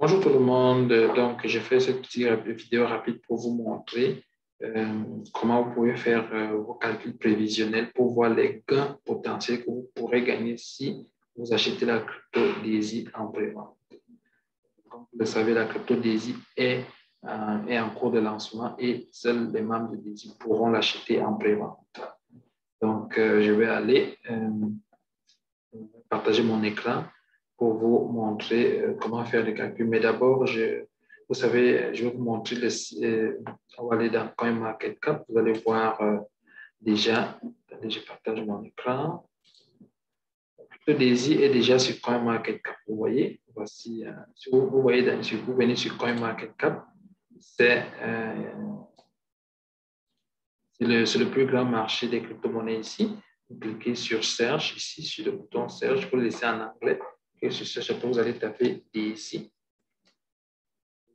Bonjour tout le monde. Donc, je fais cette petite vidéo rapide pour vous montrer comment vous pouvez faire vos calculs prévisionnels pour voir les gains potentiels que vous pourrez gagner si vous achetez la crypto Daisy en pré-vente. Comme vous le savez, la crypto Daisy est en cours de lancement et seuls les membres de Daisy pourront l'acheter en pré-vente. Donc, je vais aller partager mon écran pour vous montrer comment faire des calculs. Mais d'abord, vous savez, je vais vous montrer, on va aller dans CoinMarketCap. Vous allez voir déjà, attendez, je partage mon écran. Le Daisy est déjà sur CoinMarketCap. Vous voyez, voici, si vous voyez, si vous venez sur CoinMarketCap, c'est le plus grand marché des crypto-monnaies ici. Vous cliquez sur Search, ici, sur le bouton Search, vous le laissez en anglais. Et sur Search, après, vous allez taper Daisy.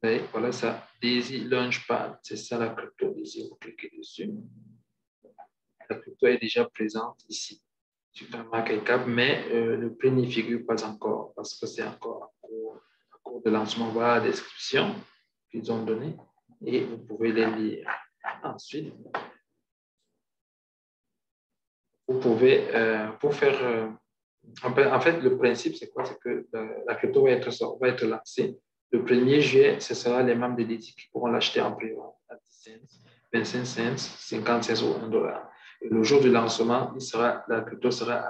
Et voilà ça, Daisy Launchpad, c'est ça la crypto Daisy. Vous cliquez dessus. La crypto est déjà présente ici, sur CoinMarketCap, mais le prix n'y figure pas encore parce que c'est encore en cours de lancement. Voilà la description qu'ils ont donnée et vous pouvez les lire. Ensuite, vous pouvez, pour faire, en fait, le principe, c'est quoi? C'est que la crypto va être lancée. Le 1er juillet, ce sera les membres de Daisy qui pourront l'acheter en prix à 10 cents, 25 cents, 50 cents ou 1 dollar. Et le jour du lancement, la crypto sera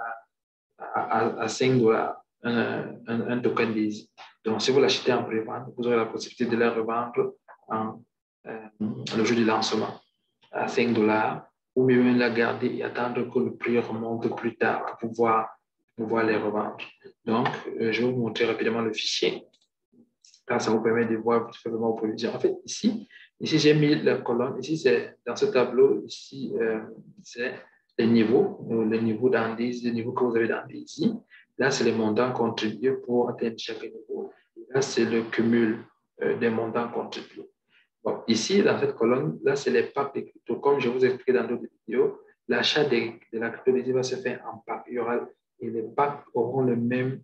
à 5 dollars, un token Daisy. Donc, si vous l'achetez en pré-vente, vous aurez la possibilité de la revendre le jour du lancement à 5 dollars ou même la garder et attendre que le prix remonte plus tard pour pouvoir les revendre. Donc, je vais vous montrer rapidement le fichier. Là, ça vous permet de voir vraiment vos prévisions. En fait, ici j'ai mis la colonne. Ici, c'est dans ce tableau, ici, c'est les niveaux d'indice, les niveaux que vous avez dans Daisy. Là, c'est les montants contribués pour atteindre chaque niveau. Là, c'est le cumul des montants contribués. Bon, ici, dans cette colonne, là, c'est les packs de crypto. Comme je vous ai expliqué dans d'autres vidéos, l'achat de la crypto va se faire en packs. Et les packs auront le même,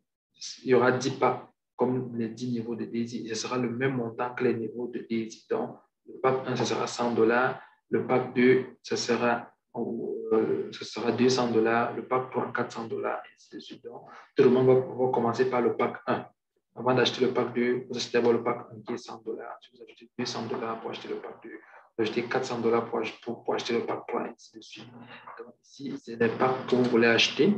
il y aura 10 packs comme les 10 niveaux de Daisy. Ce sera le même montant que les niveaux de Daisy. Donc, le pack 1, ce sera 100 dollars. Le pack 2, ce sera 200 dollars. Le pack 3, 400 dollars. Et ainsi de suite. Donc, tout le monde va commencer par le pack 1. Avant d'acheter le pack 2, vous achetez d'abord le pack 1 qui est 100 dollars. Si vous achetez 200 dollars pour acheter le pack 2, vous achetez 400 dollars pour acheter le pack 3, et ainsi de suite. Donc, ici, c'est les packs que vous voulez acheter.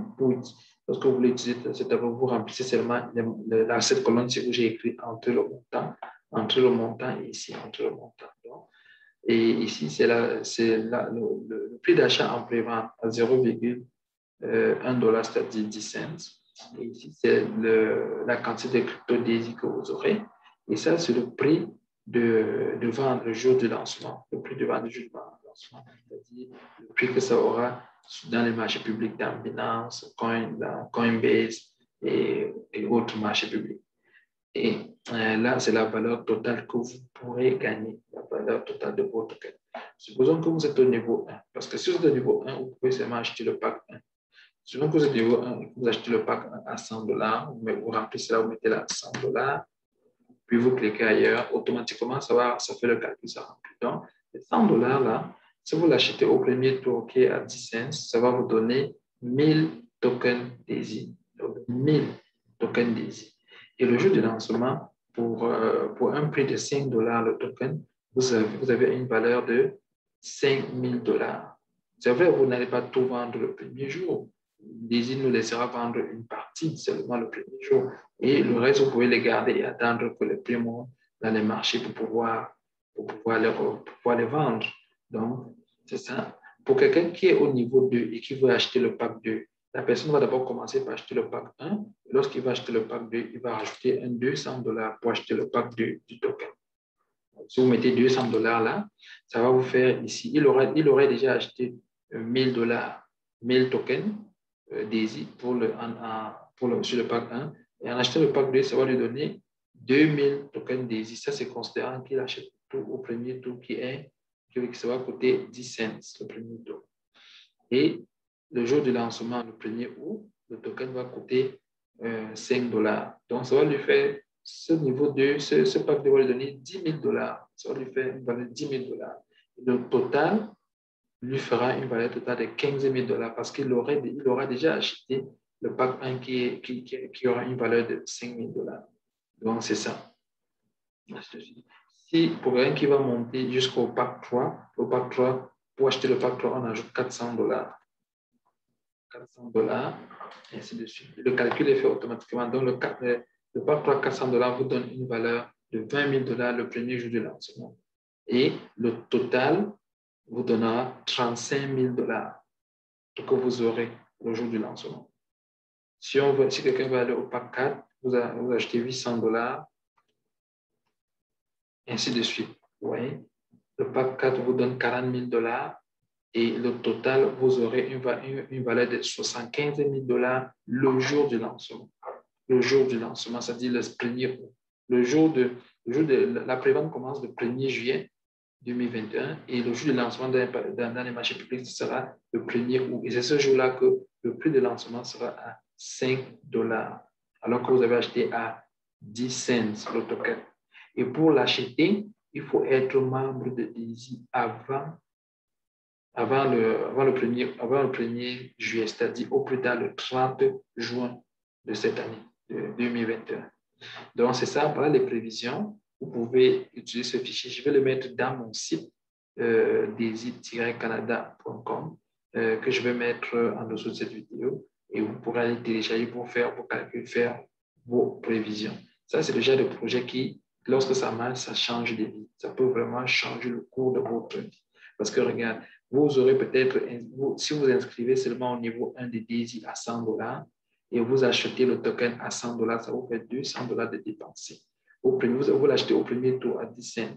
Lorsque vous voulez utiliser ce tableau, vous remplissez seulement dans cette colonne où j'ai écrit entre le montant et ici, entre le montant. Donc, et ici, c'est le prix d'achat en pré-vente à 0,1 dollar, c'est-à-dire 10 cents. Et ici, c'est la quantité de crypto Daisy que vous aurez. Et ça, c'est le prix de vente le jour du lancement. Le prix de vente le jour du lancement, c'est-à-dire le prix que ça aura dans les marchés publics, dans Binance, dans Coinbase et autres marchés publics. Et là, c'est la valeur totale que vous pourrez gagner, la valeur totale de votre token. Supposons que vous êtes au niveau 1, parce que si vous êtes au niveau 1, vous pouvez seulement acheter le pack 1. Supposons que vous êtes au niveau 1, vous achetez le pack à 100 dollars, vous remplissez là, vous mettez là 100 dollars, puis vous cliquez ailleurs, automatiquement, ça fait le calcul, ça remplit. Donc, les 100 dollars là, si vous l'achetez au premier tour qui est à 10 cents, ça va vous donner 1000 tokens Daisy. 1000 tokens Daisy. Et le jour de lancement, pour un prix de 5 dollars le token, vous avez une valeur de 5000 dollars. C'est vrai, vous n'allez pas tout vendre le premier jour. Daisy nous laissera vendre une partie seulement le premier jour. Et le reste, vous pouvez les garder et attendre que les prix montent dans les marchés pour pouvoir les vendre. Donc, c'est ça. Pour quelqu'un qui est au niveau 2 et qui veut acheter le pack 2, la personne va d'abord commencer par acheter le pack 1. Lorsqu'il va acheter le pack 2, il va rajouter un 200 dollars pour acheter le pack 2 du token. Si vous mettez 200 dollars là, ça va vous faire ici. Il aurait déjà acheté 1000 dollars, 1000 tokens Daisy sur le pack 1. Et en achetant le pack 2, ça va lui donner 2000 tokens Daisy. Ça, c'est considérant qu'il achète tout au premier tour qui ça va coûter 10 cents le premier tour. Et le jour du lancement, le 1er août, le token va coûter 5 dollars. Donc, ça va lui faire ce pack va lui donner 10 000 $. Ça va lui faire une valeur de 10 000 $. Le total lui fera une valeur totale de 15 000 $ parce qu'il aura déjà acheté le pack 1 qui aura une valeur de 5 000 $. Donc, c'est ça. Si pour quelqu'un qui va monter jusqu'au pack 3, pour acheter le pack 3, on ajoute 400 $. 400 $, et ainsi de suite. Le calcul est fait automatiquement. Donc, le pack 3 400 $ vous donne une valeur de 20 000 $ le premier jour de lancement. Et le total vous donnera 35 000 $ que vous aurez le jour du lancement. Si quelqu'un va aller au pack 4, vous achetez 800 $, ainsi de suite. Vous voyez, le pack 4 vous donne 40 000 $ et le total, vous aurez une valeur de 75 000 $ le jour du lancement. Le jour du lancement, c'est-à-dire le 1er août. Le jour de la prévente commence le 1er juillet 2021 et le jour du lancement dans les marchés publics sera le 1er août. Et c'est ce jour-là que le prix de lancement sera à 5 $, alors que vous avez acheté à 10 cents le token. Et pour l'acheter, il faut être membre de Daisy avant le 1er juillet, c'est-à-dire au plus tard le 30 juin de cette année, de 2021. Donc, c'est ça, voilà les prévisions. Vous pouvez utiliser ce fichier. Je vais le mettre dans mon site daisy-canada.com que je vais mettre en dessous de cette vidéo et vous pourrez aller télécharger pour faire vos calculs, faire vos prévisions. Ça, c'est le genre de projet qui, lorsque ça marche, ça change des vies. Ça peut vraiment changer le cours de votre vie. Parce que regarde, vous aurez peut-être, si vous inscrivez seulement au niveau 1 de Daisy à 100 $, et vous achetez le token à 100 $, ça vous fait 200 $ de dépensés. Vous l'achetez au premier tour à 10 cents.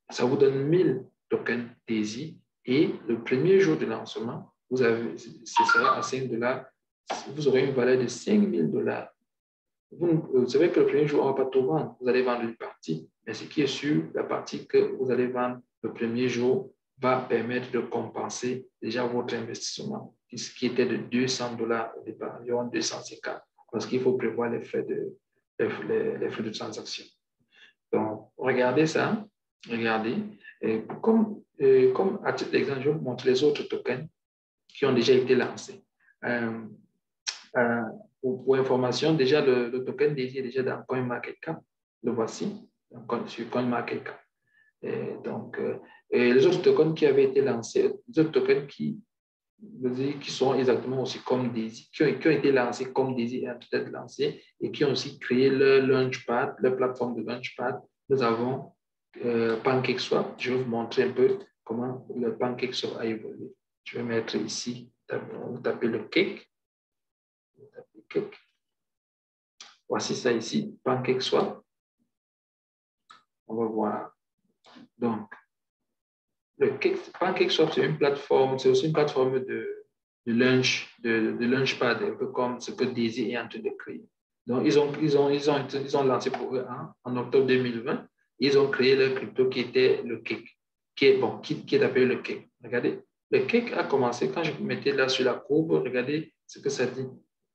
Ça vous donne 1000 tokens Daisy et le premier jour de lancement, ce sera à 5 $. Vous aurez une valeur de 5 000 $. Vous savez que le premier jour, on ne va pas tout vendre. Vous allez vendre une partie. Mais ce qui est sûr, la partie que vous allez vendre le premier jour va permettre de compenser déjà votre investissement, qui était de 200 $ au départ, environ 250, parce qu'il faut prévoir les frais de transaction. Donc, regardez ça, regardez. Et comme à titre d'exemple, je vais vous montrer les autres tokens qui ont déjà été lancés. Pour information, déjà le token Daisy est déjà dans CoinMarketCap. Le voici sur CoinMarketCap. Et les autres tokens qui avaient été lancés, les autres tokens qui sont exactement aussi comme Daisy, qui ont été lancés comme Daisy et ont peut-être lancés et qui ont aussi créé leur Launchpad, leur plateforme de Launchpad. Nous avons PancakeSwap. Je vais vous montrer un peu comment le PancakeSwap a évolué. Je vais mettre ici, vous tapez le cake. Voici ça ici, PancakeSwap. On va voir. Donc, PancakeSwap, c'est une plateforme, c'est aussi une plateforme de Launchpad, un peu comme ce que Daisy est en train de créer. Donc, ils ont lancé pour eux en octobre 2020. Ils ont créé leur crypto qui était le Cake, qui est appelé le Cake. Regardez, le Cake a commencé, quand je mettais là sur la courbe, regardez ce que ça dit.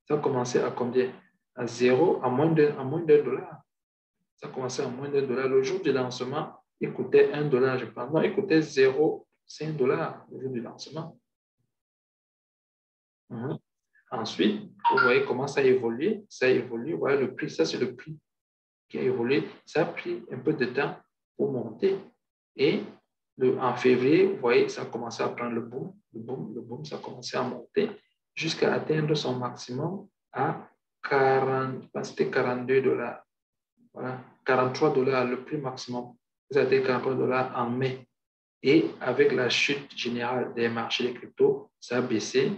Ça a commencé à combien? À zéro, à moins d'un $. Ça a commencé à moins d'$. Le jour du lancement, il coûtait $1, je pense. Non, il coûtait 0,5 $ le jour du lancement. Ensuite, vous voyez comment ça a évolué. Ça a évolué. Vous voyez le prix, ça c'est le prix qui a évolué. Ça a pris un peu de temps pour monter. Et en février, vous voyez, ça a commencé à prendre le boom, ça a commencé à monter jusqu'à atteindre son maximum à 42 $. Voilà, 43 $, le prix maximum. Ça a été 43 $ en mai. Et avec la chute générale des marchés des cryptos, ça a baissé,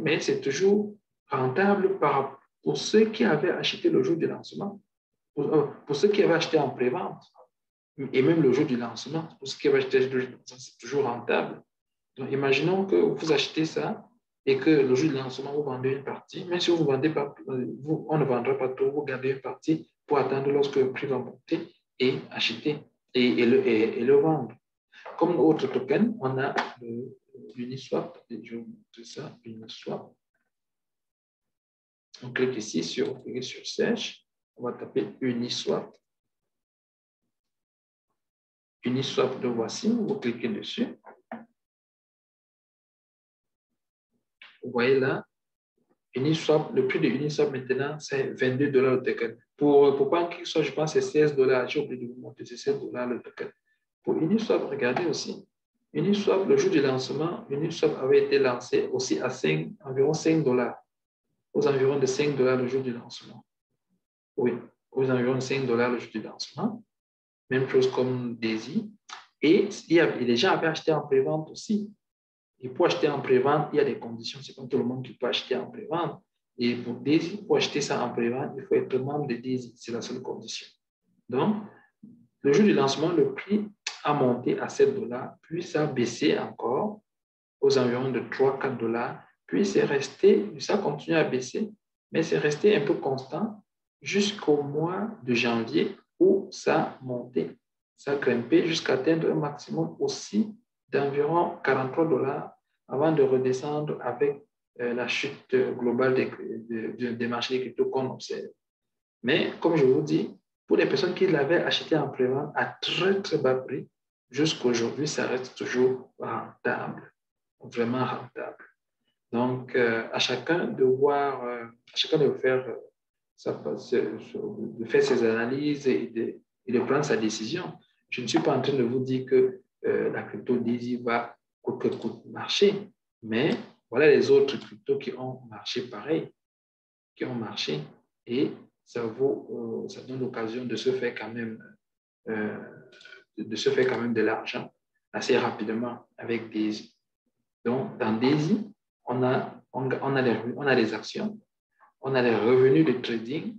mais c'est toujours rentable pour ceux qui avaient acheté le jour du lancement, pour ceux qui avaient acheté en pré-vente, et même le jour du lancement, pour ceux qui avaient acheté le jour du lancement, c'est toujours rentable. Donc, imaginons que vous achetez ça et que le jour du lancement, vous vendez une partie. Même si vous ne vendez pas, on ne vendra pas tout, vous gardez une partie pour attendre lorsque le prix va monter et acheter et le vendre. Comme autre token, on a l'Uniswap. Je vais vous montrer ça, l'Uniswap. On clique ici sur Search. On va taper Uniswap. Uniswap, le voici. Vous cliquez dessus. Vous voyez là, Uniswap, le prix de Uniswap maintenant, c'est 22 $ le token. Pour PancakeSwap, je pense que c'est 16 $. J'ai oublié de vous montrer, c'est 16 $ le token. Pour Uniswap, regardez aussi. Uniswap, le jour du lancement, Uniswap avait été lancé aussi à environ 5 $, aux environs de 5 $ le jour du lancement. Oui, aux environs de 5 $ le jour du lancement. Même chose comme Daisy. Et les gens avaient acheté en pré-vente aussi. Et pour acheter en pré-vente, il y a des conditions. Ce n'est pas tout le monde qui peut acheter en pré-vente. Et pour Daisy, pour acheter ça en pré-vente, il faut être membre de Daisy. C'est la seule condition. Donc, le jour du lancement, le prix a monté à 7 $, puis ça a baissé encore aux environs de 3-4 $, puis c'est resté, ça a continué à baisser, mais c'est resté un peu constant jusqu'au mois de janvier où ça a monté. Ça a grimpé jusqu'à atteindre un maximum aussi d'environ 43 $ avant de redescendre avec la chute globale des marchés des cryptos qu'on observe. Mais comme je vous dis, pour les personnes qui l'avaient acheté en pré-vente à très très bas prix, jusqu'aujourd'hui, ça reste toujours rentable, vraiment rentable. Donc, à chacun de voir, à chacun de faire, de faire ses analyses et de prendre sa décision. Je ne suis pas en train de vous dire que la crypto Daisy va coûte que coûte marcher, mais voilà les autres cryptos qui ont marché pareil, qui ont marché et ça donne l'occasion de se faire quand même de l'argent assez rapidement avec Daisy. Donc, dans Daisy, on a les actions, on a les revenus de trading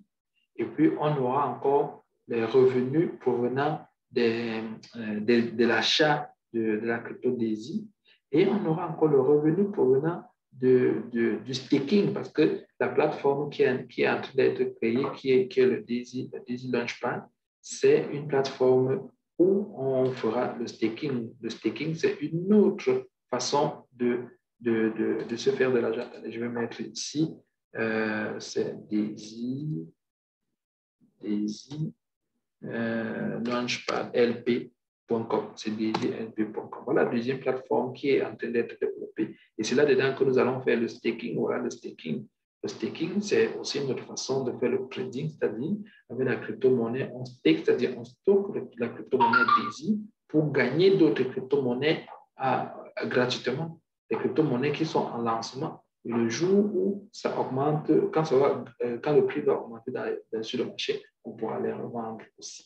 et puis on aura encore les revenus provenant de l'achat de la crypto Daisy et on aura encore le revenu provenant du staking parce que la plateforme qui est en train d'être créée, qui est le Daisy Launchpad, c'est une plateforme où on fera le staking. Le staking, c'est une autre façon de se faire de l'argent. Je vais mettre ici, c'est Daisy Launchpad LP.com. C'est DaisyLP.com. Voilà la deuxième plateforme qui est en train d'être développée. Et c'est là-dedans que nous allons faire le staking. Voilà le staking. Le staking, c'est aussi une autre façon de faire le trading, c'est-à-dire avec la crypto-monnaie, on stake, c'est-à-dire on stocke la crypto-monnaie Daisy pour gagner d'autres crypto-monnaies gratuitement. Les crypto-monnaies qui sont en lancement. Et le jour où ça augmente, quand le prix va augmenter sur le marché, on pourra les revendre aussi.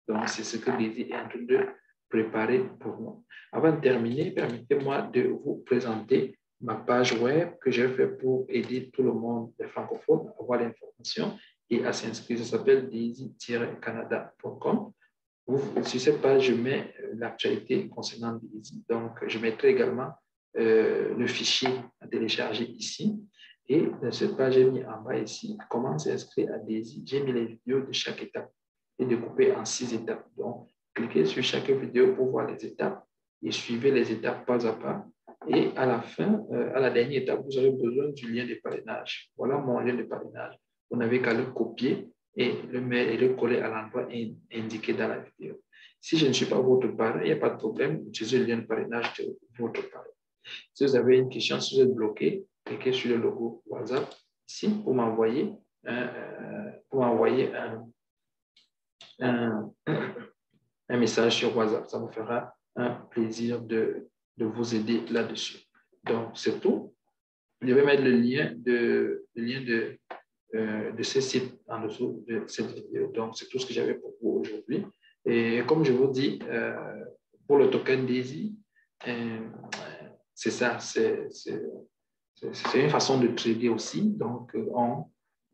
Donc, c'est ce que Daisy est en train de préparer pour nous. Avant de terminer, permettez-moi de vous présenter ma page web que j'ai fait pour aider tout le monde, les francophones, à avoir l'information et à s'inscrire. Ça s'appelle daisy-canada.com. Sur cette page, je mets l'actualité concernant Daisy. Donc, je mettrai également le fichier à télécharger ici. Et dans cette page, j'ai mis en bas ici comment s'inscrire à Daisy. J'ai mis les vidéos de chaque étape et découpé en 6 étapes. Donc, cliquez sur chaque vidéo pour voir les étapes et suivez les étapes pas à pas. Et à la fin, à la dernière étape, vous aurez besoin du lien de parrainage. Voilà mon lien de parrainage. Vous n'avez qu'à le copier et le coller à l'endroit indiqué dans la vidéo. Si je ne suis pas votre parrain, il n'y a pas de problème. Utilisez le lien de parrainage de votre parrain. Si vous avez une question, si vous êtes bloqué, cliquez sur le logo WhatsApp ici pour m'envoyer un message sur WhatsApp. Ça me fera un plaisir de vous aider là-dessus. Donc, c'est tout. Je vais mettre le lien de ce site en dessous de cette vidéo. Donc, c'est tout ce que j'avais pour vous aujourd'hui. Et comme je vous dis, pour le token Daisy, c'est ça, c'est une façon de trader aussi. Donc,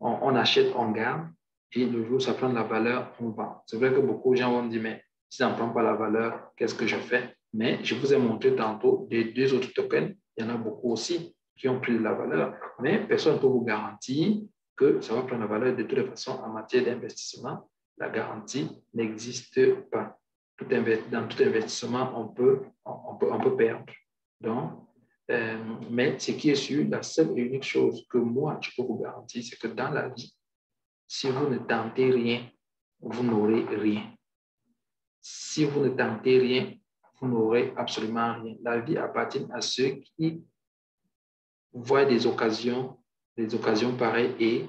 on achète, on garde, et le jour où ça prend de la valeur, on vend. C'est vrai que beaucoup de gens vont me dire, mais si ça ne prend pas la valeur, qu'est-ce que je fais? Mais je vous ai montré tantôt des 2 autres tokens. Il y en a beaucoup aussi qui ont pris de la valeur, mais personne ne peut vous garantir que ça va prendre la valeur. De toute façon, en matière d'investissement, la garantie n'existe pas. Dans tout investissement, on peut perdre. Donc, mais ce qui est sûr, la seule et unique chose que moi, je peux vous garantir, c'est que dans la vie, Si vous ne tentez rien, vous n'aurez rien. Si vous ne tentez rien, vous n'aurez absolument rien. La vie appartient à ceux qui voient des occasions pareilles et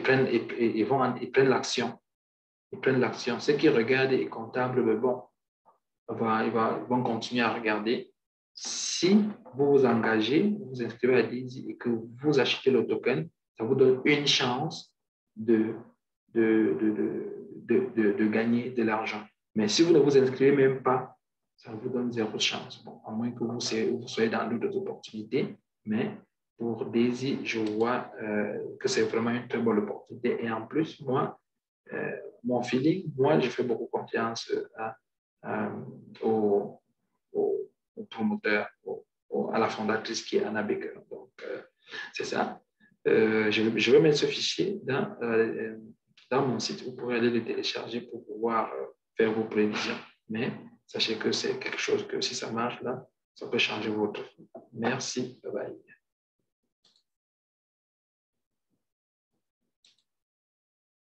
prennent l'action. Ils prennent l'action. Ceux qui regardent et comptables, mais bon, ils vont continuer à regarder. Si vous vous engagez, vous vous inscrivez à Didi et que vous achetez le token, ça vous donne une chance de gagner de l'argent. Mais si vous ne vous inscrivez même pas, ça vous donne zéro chance. Bon, à moins que vous soyez dans d'autres opportunités. Mais pour Daisy, je vois que c'est vraiment une très bonne opportunité. Et en plus, moi, mon feeling, moi, je fais beaucoup confiance au promoteur, à la fondatrice qui est Anna Baker. Donc, c'est ça. Je vais mettre ce fichier dans mon site. Vous pourrez aller le télécharger pour pouvoir faire vos prévisions. Mais sachez que c'est quelque chose que si ça marche là, ça peut changer votre vie. Merci. Bye bye.